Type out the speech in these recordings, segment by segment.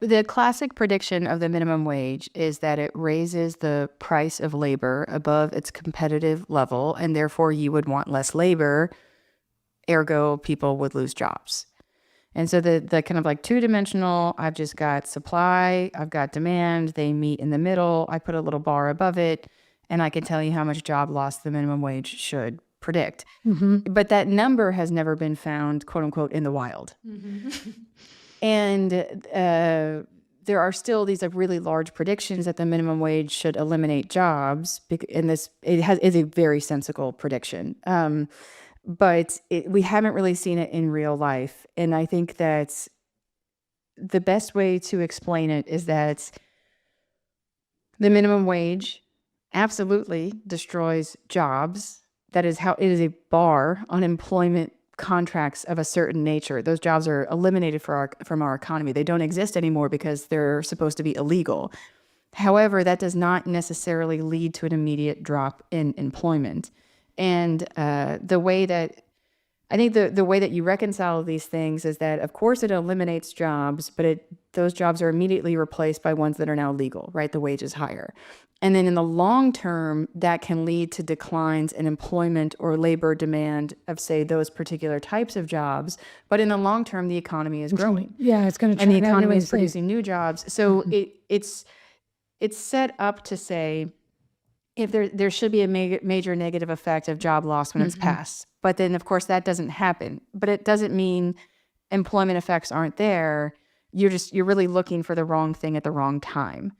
The classic prediction of the minimum wage is that it raises the price of labor above its competitive level, and therefore you would want less labor, ergo people would lose jobs. And so the kind of like two-dimensional, I've just got supply, I've got demand, they meet in the middle, I put a little bar above it, and I can tell you how much job loss the minimum wage should predict. But that number has never been found, quote unquote, in the wild. And there are still these like really large predictions that the minimum wage should eliminate jobs. And this is a very sensible prediction. But we haven't really seen it in real life. And I think that the best way to explain it is that the minimum wage absolutely destroys jobs. That is how it is a bar on employment contracts of a certain nature. Those jobs are eliminated from our economy. They don't exist anymore because they're supposed to be illegal. However, that does not necessarily lead to an immediate drop in employment. And the way that you reconcile these things is that, of course, it eliminates jobs, but those jobs are immediately replaced by ones that are now legal, right? The wage is higher. And then in the long term, that can lead to declines in employment or labor demand of, say, those particular types of jobs. But in the long term, the economy is growing. Yeah, it's going to and the economy is producing new jobs. So it's set up to say, if there should be a major negative effect of job loss when it's passed. But then, of course, that doesn't happen. But it doesn't mean employment effects aren't there. You're really looking for the wrong thing at the wrong time.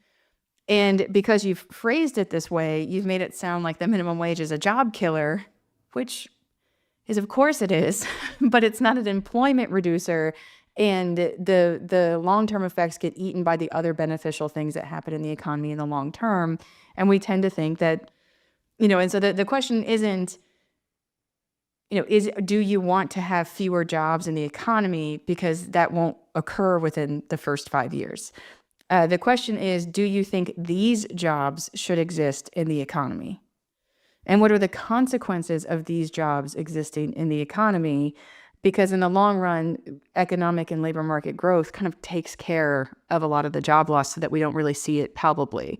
And because you've phrased it this way, you've made it sound like the minimum wage is a job killer, which is, of course it is, but it's not an employment reducer. And the long-term effects get eaten by the other beneficial things that happen in the economy in the long term. And we tend to think that, and so the question isn't, do you want to have fewer jobs in the economy, because that won't occur within the first 5 years. The question is, do you think these jobs should exist in the economy? And what are the consequences of these jobs existing in the economy? Because in the long run, economic and labor market growth kind of takes care of a lot of the job loss so that we don't really see it palpably.